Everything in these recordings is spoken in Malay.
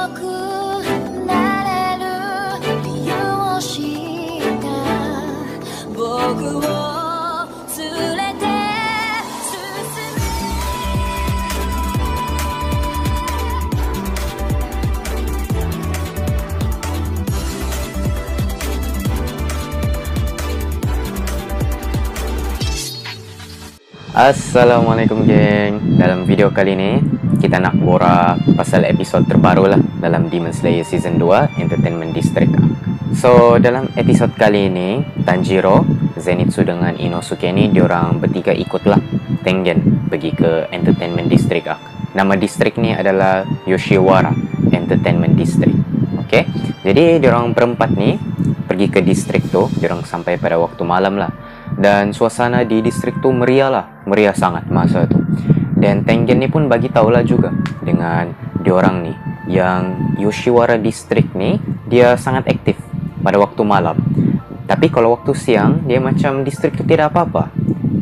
くなれる理由を知った僕を連れて進む Assalamualaikum geng. Dalam video kali ini kita nak borak pasal episod terbaru lah dalam Demon Slayer Season 2 Entertainment District. So dalam episod kali ini Tanjiro, Zenitsu dengan Inosuke ni diorang bertiga ikutlah Tengen pergi ke Entertainment District. Nama distrik ni adalah Yoshiwara Entertainment District. Okay, jadi diorang berempat ni pergi ke distrik tu. Diorang sampai pada waktu malam lah. Dan suasana di distrik tu meriah sangat masa tu. Dan Tengen ni pun bagi tahulah juga dengan diorang ni yang Yoshiwara District ni dia sangat aktif pada waktu malam. Tapi kalau waktu siang dia macam distrik tu tidak apa-apa.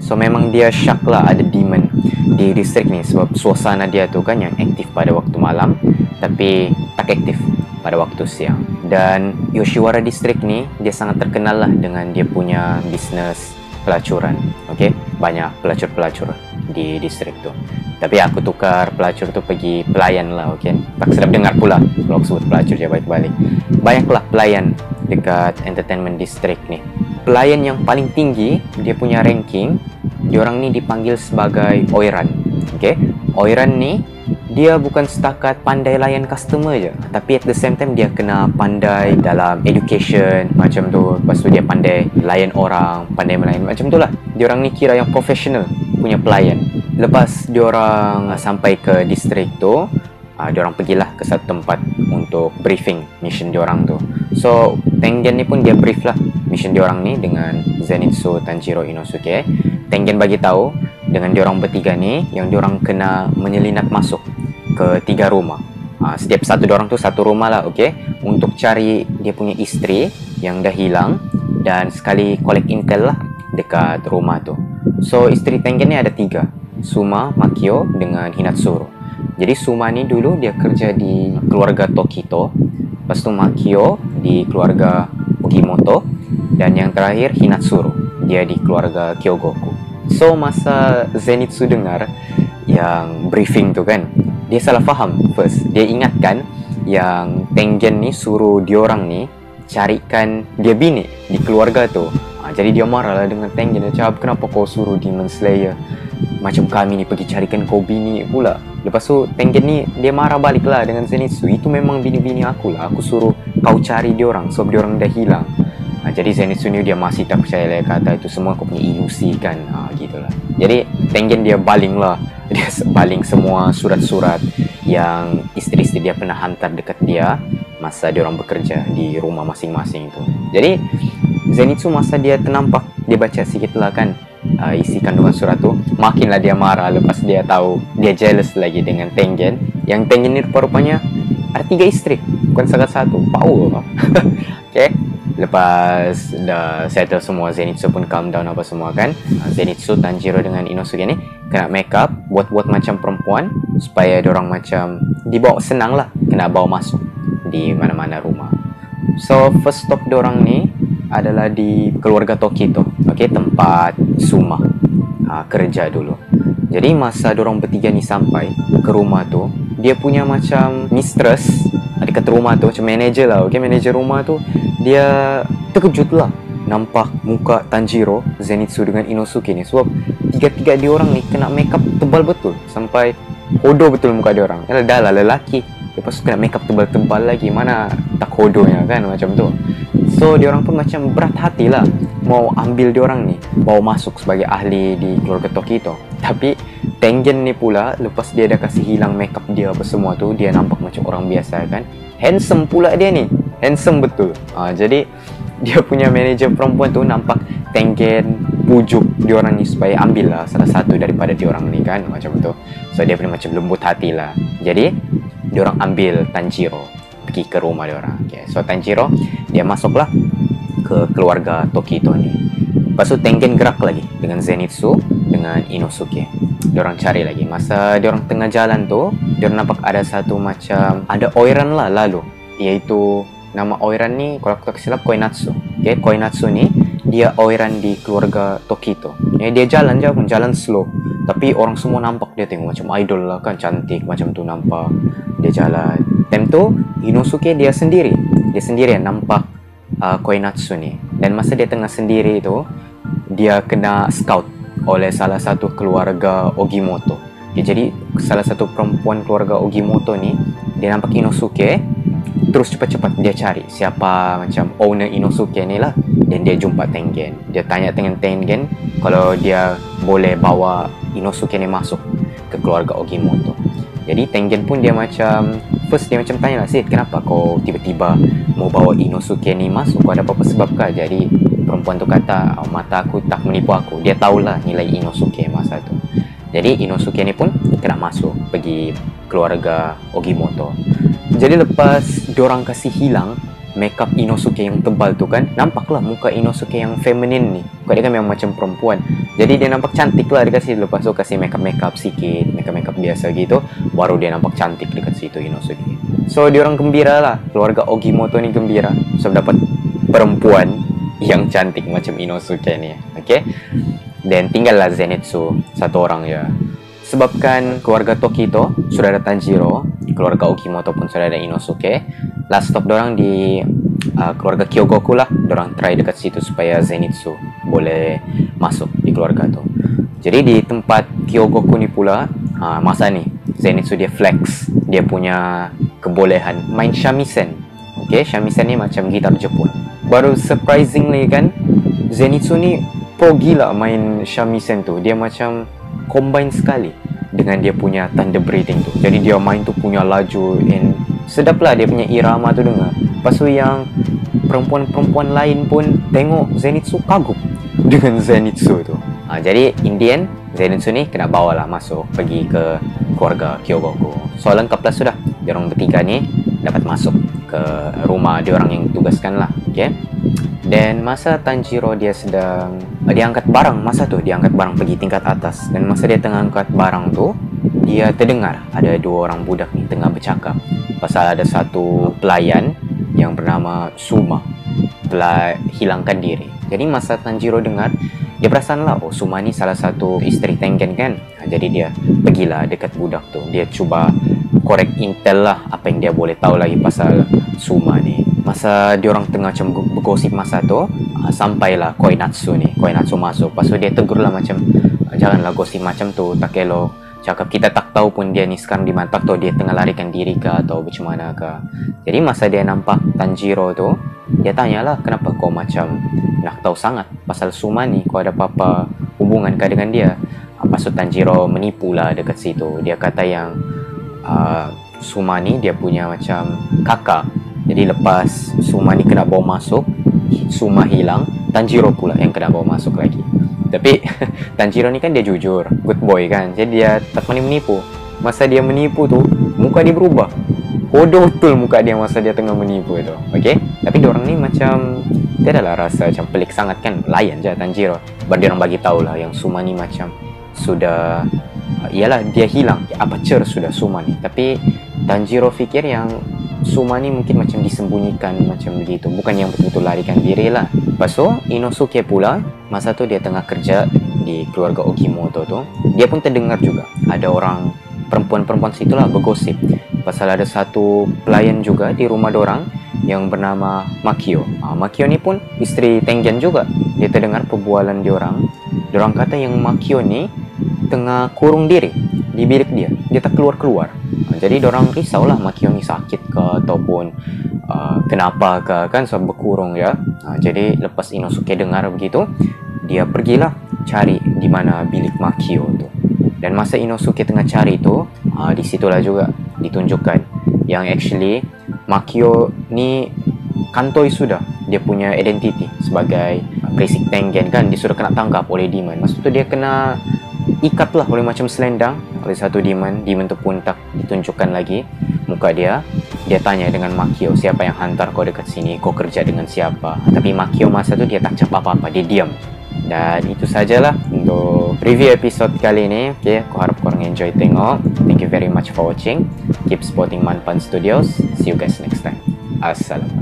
So memang dia syak lah ada demon di distrik ni sebab suasana dia tu kan yang aktif pada waktu malam tapi tak aktif pada waktu siang. Dan Yoshiwara District ni dia sangat terkenal lah dengan dia punya bisnes pelacuran. Okay, banyak pelacur-pelacur di distrik tu. Tapi aku tukar pelacur tu pergi pelayan lah. Okay, tak sedap dengar pula kalau aku sebut pelacur je balik-balik. Banyaklah pelayan dekat Entertainment District ni. Pelayan yang paling tinggi dia punya ranking, diorang ni dipanggil sebagai Oiran. Okay, Oiran ni dia bukan setakat pandai layan customer je, tapi at the same time dia kena pandai dalam education macam tu. Lepas tu dia pandai layan orang, pandai melayan macam tu lah. Diorang ni kira yang professional punya pelayan. Lepas diorang sampai ke distrik tu, diorang pergilah ke satu tempat untuk briefing mission diorang tu. So Tengen ni pun dia brief lah mission diorang ni dengan Zenitsu, Tanjiro, Inosuke. Tengen bagi tahu dengan diorang bertiga ni yang diorang kena menyelinap masuk ke 3 rumah. Setiap satu diorang tu satu rumah lah, okay, untuk cari dia punya isteri yang dah hilang dan sekali collect intel lah dekat rumah tu. So isteri Tengen ni ada 3, Suma, Makio dengan Hinatsuru. Jadi Suma ni dulu dia kerja di keluarga Tokito, lepas tu Makio di keluarga Ogimoto, dan yang terakhir Hinatsuru dia di keluarga Kyogoku. So masa Zenitsu dengar yang briefing tu kan, dia salah faham first. Dia ingatkan yang Tengen ni suruh diorang ni carikan dia bini di keluarga tu. Jadi dia marah lah dengan Tengen. Dia cakap, kenapa kau suruh Demon Slayer macam kami ni pergi carikan kau bini pula. Lepas tu Tengen ni dia marah balik lah dengan Zenitsu. Itu memang bini-bini aku lah, aku suruh kau cari diorang sebab diorang dah hilang. Jadi Zenitsu ni dia masih tak percaya lah, kata itu semua kau punya ilusi kan. Gitulah. Jadi Tengen dia baling lah. Dia baling semua surat-surat yang isteri-isteri dia pernah hantar dekat dia masa dia orang bekerja di rumah masing-masing itu. Jadi Zenitsu masa dia ternampak, dia baca sikit lah kan isi kandungan surat tu, makinlah dia marah. Lepas dia tahu, dia jealous lagi dengan Tengen. Yang Tengen ni rupa-rupanya ada 3 isteri, bukan satu. Power apa. Okay, lepas dah settle semua, Zenitsu pun calm down apa semua kan. Zenitsu, Tanjiro dengan Inosuke ni kena make up, buat-buat macam perempuan supaya diorang macam dibawa senang lah, kena bawa masuk di mana-mana rumah. So first stop diorang ni adalah di keluarga Tokito, okay, tempat Suma kerja dulu. Jadi masa diorang bertiga ni sampai ke rumah tu, dia punya macam mistress dekat rumah tu, macam manager lah, okay, manager rumah tu dia terkejut lah nampak muka Tanjiro, Zenitsu dengan Inosuke ni sebab tiga-tiga diorang ni kena makeup tebal betul sampai hodo betul muka diorang. Yalah dah lah lelaki, lepas tu kena makeup tebal-tebal lagi, mana tak hodonya kan macam tu. So diorang pun macam berat hati lah mau ambil diorang ni bawa masuk sebagai ahli di keluarga Tokito. Tapi Tengen ni pula lepas dia dah kasih hilang makeup dia apa semua tu, dia nampak macam orang biasa kan. Handsome pula dia ni, handsome betul. Jadi dia punya manager perempuan tu nampak Tengen pujuk diorang ni supaya ambil lah salah satu daripada diorang ni kan macam tu. So dia punya macam lembut hati lah. Jadi diorang ambil Tanjiro pergi ke rumah diorang. Okay. So Tanjiro dia masuklah ke keluarga Tokito ni. Lepas tu Tengen gerak lagi dengan Zenitsu dengan Inosuke. diorang cari lagi. Masa diorang tengah jalan tu, diorang nampak ada satu macam ada oiran lah lalu, iaitu nama oiran ni kalau aku tak silap Koinatsu. Okay, Koinatsu ni dia oiran di keluarga Tokito. Dia jalan je pun, jalan slow, tapi orang semua nampak dia, tengok macam idol lah kan, cantik macam tu nampak dia jalan. Time tu Inosuke dia sendiri yang nampak Koinatsu ni. Dan masa dia tengah sendiri tu, dia kena scout oleh salah satu keluarga Ogimoto. Jadi salah satu perempuan keluarga Ogimoto ni, dia nampak Inosuke, terus cepat-cepat dia cari siapa macam owner Inosuke ni lah. Dan dia jumpa Tengen. Dia tanya dengan Tengen kalau dia boleh bawa Inosuke ni masuk ke keluarga Ogimoto. Jadi Tengen pun dia macam, first dia macam tanya lah, Sid, kenapa kau tiba-tiba mau bawa Inosuke ni masuk? Kau ada apa-apa sebab kah? Jadi perempuan tu kata, mata aku tak menipu aku. Dia tahulah nilai Inosuke masa tu. Jadi Inosuke ni pun kena masuk pergi keluarga Ogimoto. Jadi lepas diorang kasih hilang makeup Inosuke yang tebal tu kan, nampaklah muka Inosuke yang feminin ni. Kau dia kan memang macam perempuan, jadi dia nampak cantik lah. Dia kasih, lepas tu kasih makeup sikit, makeup biasa gitu, baru dia nampak cantik dekat situ Inosuke. So diorang gembira lah, keluarga Ogimoto ni gembira sebab dapat perempuan yang cantik macam Inosuke ni. Okay, dan tinggallah Zenitsu satu orang je. Sebabkan keluarga Tokito sudah ada Tanjiro, keluarga Ogimoto pun sudah ada Inosuke. Last stop dorang di keluarga Kyogoku lah. Dorang try dekat situ supaya Zenitsu boleh masuk di keluarga tu. Jadi di tempat Kyogoku ni pula, masa ni Zenitsu dia flex, dia punya kebolehan main shamisen. Okay, shamisen ni macam gitar Jepun. Baru surprisingly kan, Zenitsu ni pro gila main shamisen tu. Dia macam combine sekali dengan dia punya thunder breathing tu. Jadi dia main tu punya laju, and sedap lah dia punya irama tu dengar. Lepas tu yang perempuan-perempuan lain pun tengok Zenitsu kagum dengan Zenitsu tu. Jadi in the end, Zenitsu ni kena bawa lah masuk pergi ke keluarga Kyogoku. So lengkap lah sudah, diorang bertiga ni dapat masuk ke rumah diorang yang tugaskan lah. Okay, dan masa Tanjiro dia sedang dia angkat barang, masa tu dia angkat barang pergi tingkat atas. Dan masa dia tengah angkat barang tu, dia terdengar ada dua orang budak ni tengah bercakap pasal ada satu pelayan yang bernama Suma telah hilangkan diri. Jadi masa Tanjiro dengar, dia perasan lah, oh Suma ni salah satu isteri Tengen kan. Jadi dia pergilah dekat budak tu, dia cuba korek intel lah apa yang dia boleh tahu lagi pasal Suma ni. Masa diorang tengah macam bergosip masa tu, sampailah Koinatsu masuk. Lepas tu dia tegur lah macam, janganlah gosip macam tu, tak elok. Cakap kita tak tahu pun dia ni sekarang di mana, tak tahu dia tengah larikan diri ke atau macam mana ke. Jadi masa dia nampak Tanjiro tu, dia tanyalah, kenapa kau macam nak tahu sangat pasal Suma ni, kau ada apa-apa hubungan kah dengan dia? Lepas tu Tanjiro menipu lah dekat situ. Dia kata yang Suma ni dia punya macam kakak. Jadi lepas Suma ni kena bawa masuk, Suma hilang, Tanjiro pula yang kena bawa masuk lagi. Tapi Tanjiro ni kan dia jujur, good boy kan, jadi dia tak menipu. Masa dia menipu tu, muka dia berubah. Bodoh betul muka dia masa dia tengah menipu itu. Okay, tapi diorang ni macam dia adalah rasa macam pelik sangat kan, layan je Tanjiro. Baru diorang bagi tahu lah yang Suma ni macam sudah ialah dia hilang, aperture sudah Suma ni. Tapi Tanjiro fikir yang Suma ni mungkin macam disembunyikan macam begitu, bukan yang betul-betul larikan diri lah. Lepas tu Inosuke pula, masa tu dia tengah kerja di keluarga Ogimoto tu, dia pun terdengar juga ada orang perempuan-perempuan situ lah bergosip pasal ada satu pelayan juga di rumah dorang yang bernama Makio. Makio ni pun isteri Tengen juga. Dia terdengar perbualan diorang. Diorang kata yang Makio ni tengah kurung diri di bilik dia, dia tak keluar-keluar. Jadi diorang risaulah Makio ni sakit ke ataupun kenapa ke kan, sebab berkurung ya. Jadi lepas Inosuke dengar begitu, dia pergilah cari di mana bilik Makio tu. Dan masa Inosuke tengah cari tu, di situlah juga ditunjukkan yang actually Makio ni kantoi sudah dia punya identiti sebagai Prisik Tengen kan. Dia sudah kena tangkap oleh demon. Maksud tu dia kena ikat lah oleh macam selendang oleh satu demon. Demon tu pun tak ditunjukkan lagi muka dia. Dia tanya dengan Makio, siapa yang hantar kau dekat sini, kau kerja dengan siapa? Tapi Makio masa tu dia tak cakap apa-apa, dia diam. Dan itu sajalah untuk review episode kali ini. Okay, aku harap korang enjoy tengok. Thank you very much for watching. Keep supporting Manpan Studios. See you guys next time. Assalamualaikum.